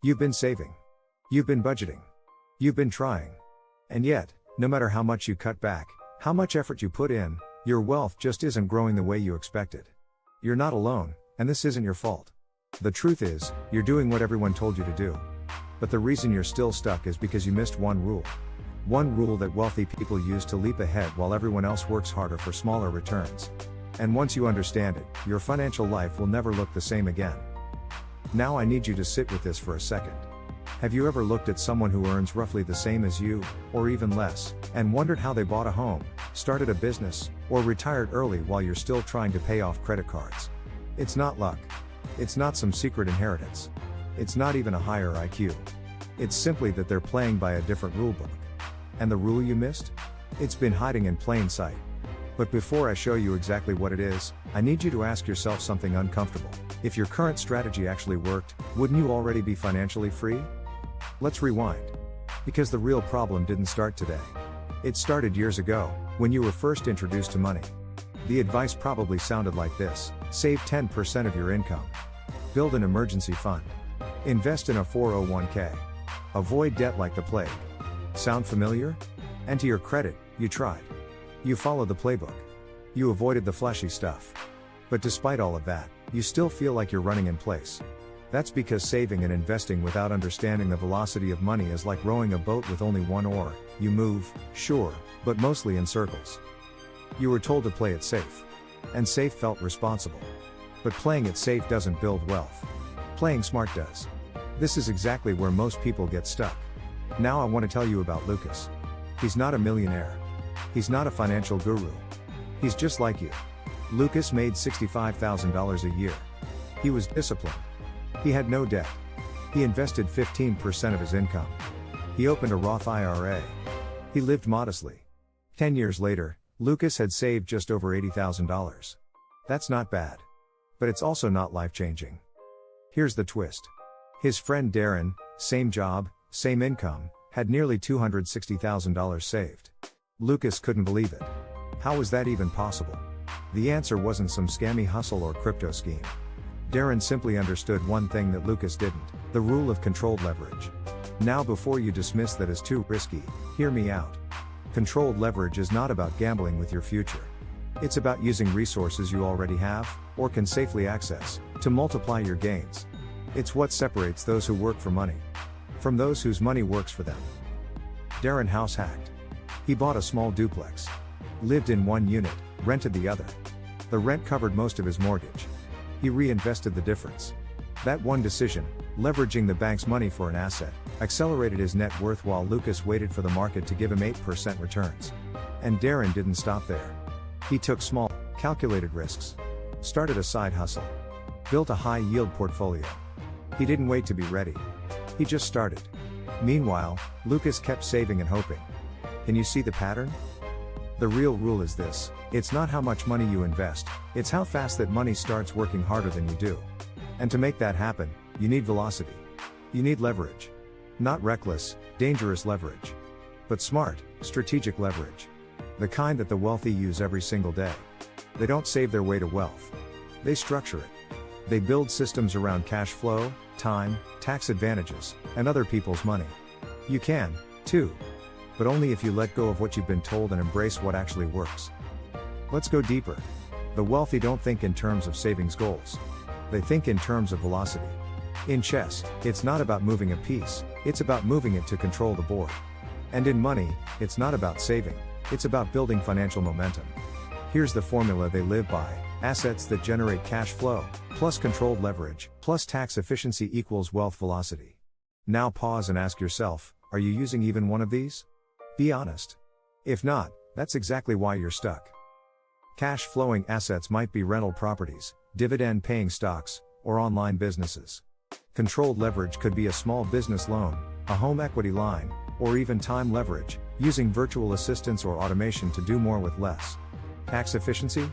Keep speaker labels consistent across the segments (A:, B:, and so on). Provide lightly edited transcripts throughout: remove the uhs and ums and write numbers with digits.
A: You've been saving. You've been budgeting. You've been trying. And yet, no matter how much you cut back, how much effort you put in, your wealth just isn't growing the way you expected. You're not alone, and this isn't your fault. The truth is, you're doing what everyone told you to do. But the reason you're still stuck is because you missed one rule. One rule that wealthy people use to leap ahead while everyone else works harder for smaller returns. And once you understand it, your financial life will never look the same again. Now I need you to sit with this for a second. Have you ever looked at someone who earns roughly the same as you, or even less, and wondered how they bought a home, started a business, or retired early while you're still trying to pay off credit cards? It's not luck. It's not some secret inheritance. It's not even a higher IQ. It's simply that they're playing by a different rulebook. And the rule you missed? It's been hiding in plain sight. But before I show you exactly what it is, I need you to ask yourself something uncomfortable. If your current strategy actually worked, wouldn't you already be financially free? Let's rewind. Because the real problem didn't start today. It started years ago, when you were first introduced to money. The advice probably sounded like this: save 10% of your income. Build an emergency fund. Invest in a 401k. Avoid debt like the plague. Sound familiar? And to your credit, you tried. You followed the playbook. You avoided the flashy stuff. But despite all of that, you still feel like you're running in place. That's because saving and investing without understanding the velocity of money is like rowing a boat with only one oar. You move, sure, but mostly in circles. You were told to play it safe. And safe felt responsible. But playing it safe doesn't build wealth. Playing smart does. This is exactly where most people get stuck. Now I want to tell you about Lucas. He's not a millionaire. He's not a financial guru. He's just like you. Lucas made $65,000 a year. He was disciplined. He had no debt. He invested 15% of his income. He opened a Roth IRA. He lived modestly. 10 years later, Lucas had saved just over $80,000. That's not bad. But it's also not life-changing. Here's the twist. His friend Darren, same job, same income, had nearly $260,000 saved. Lucas couldn't believe it. How was that even possible? The answer wasn't some scammy hustle or crypto scheme. Darren simply understood one thing that Lucas didn't: the rule of controlled leverage. Now before you dismiss that as too risky, hear me out. Controlled leverage is not about gambling with your future. It's about using resources you already have, or can safely access, to multiply your gains. It's what separates those who work for money from those whose money works for them. Darren house hacked. He bought a small duplex. Lived in one unit, rented the other. The rent covered most of his mortgage. He reinvested the difference. That one decision, leveraging the bank's money for an asset, accelerated his net worth while Lucas waited for the market to give him 8% returns. And Darren didn't stop there. He took small, calculated risks. Started a side hustle. Built a high-yield portfolio. He didn't wait to be ready. He just started. Meanwhile, Lucas kept saving and hoping. Can you see the pattern? The real rule is this: it's not how much money you invest, it's how fast that money starts working harder than you do. And to make that happen, you need velocity. You need leverage. Not reckless, dangerous leverage. But smart, strategic leverage. The kind that the wealthy use every single day. They don't save their way to wealth. They structure it. They build systems around cash flow, time, tax advantages, and other people's money. You can, too. But only if you let go of what you've been told and embrace what actually works. Let's go deeper. The wealthy don't think in terms of savings goals. They think in terms of velocity. In chess, it's not about moving a piece, it's about moving it to control the board. And in money, it's not about saving, it's about building financial momentum. Here's the formula they live by: assets that generate cash flow, plus controlled leverage, plus tax efficiency equals wealth velocity. Now pause and ask yourself, are you using even one of these? Be honest. If not, that's exactly why you're stuck. Cash flowing assets might be rental properties, dividend paying stocks, or online businesses. Controlled leverage could be a small business loan, a home equity line, or even time leverage, using virtual assistants or automation to do more with less. Tax efficiency?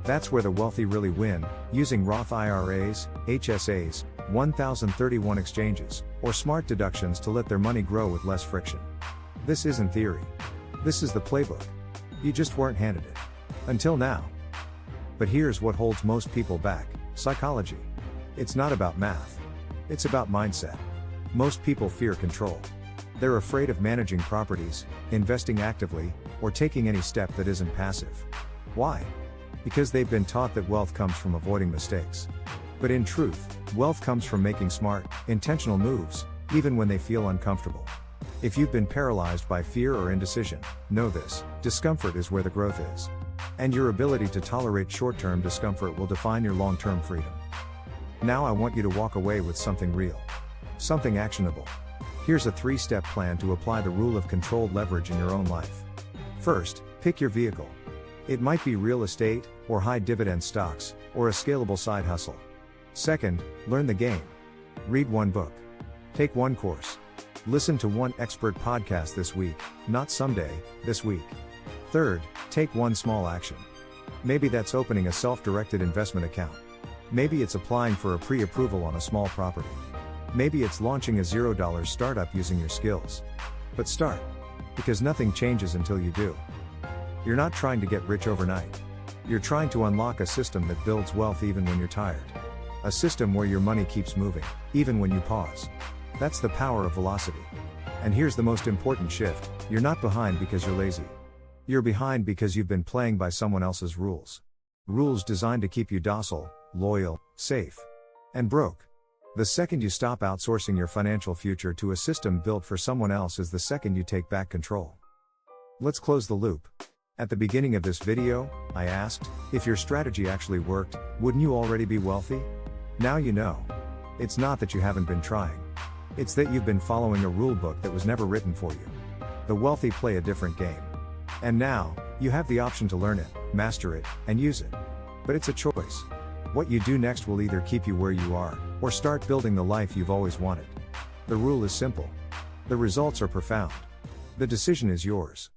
A: That's where the wealthy really win, using Roth IRAs, HSAs, 1031 exchanges, or smart deductions to let their money grow with less friction. This isn't theory. This is the playbook. You just weren't handed it. Until now. But here's what holds most people back: psychology. It's not about math. It's about mindset. Most people fear control. They're afraid of managing properties, investing actively, or taking any step that isn't passive. Why? Because they've been taught that wealth comes from avoiding mistakes. But in truth, wealth comes from making smart, intentional moves, even when they feel uncomfortable. If you've been paralyzed by fear or indecision, know this: discomfort is where the growth is. And your ability to tolerate short-term discomfort will define your long-term freedom. Now I want you to walk away with something real. Something actionable. Here's a 3-step plan to apply the rule of controlled leverage in your own life. First, pick your vehicle. It might be real estate, or high dividend stocks, or a scalable side hustle. Second, learn the game. Read one book. Take one course. Listen to one expert podcast this week, not someday, this week. Third, take one small action. Maybe that's opening a self-directed investment account. Maybe it's applying for a pre-approval on a small property. Maybe it's launching a $0 startup using your skills. But start. Because nothing changes until you do. You're not trying to get rich overnight. You're trying to unlock a system that builds wealth even when you're tired. A system where your money keeps moving, even when you pause. That's the power of velocity. And here's the most important shift: you're not behind because you're lazy. You're behind because you've been playing by someone else's rules. Rules designed to keep you docile, loyal, safe, and broke. The second you stop outsourcing your financial future to a system built for someone else is the second you take back control. Let's close the loop. At the beginning of this video, I asked, if your strategy actually worked, wouldn't you already be wealthy? Now you know. It's not that you haven't been trying. It's that you've been following a rule book that was never written for you. The wealthy play a different game. And now, you have the option to learn it, master it, and use it. But it's a choice. What you do next will either keep you where you are, or start building the life you've always wanted. The rule is simple. The results are profound. The decision is yours.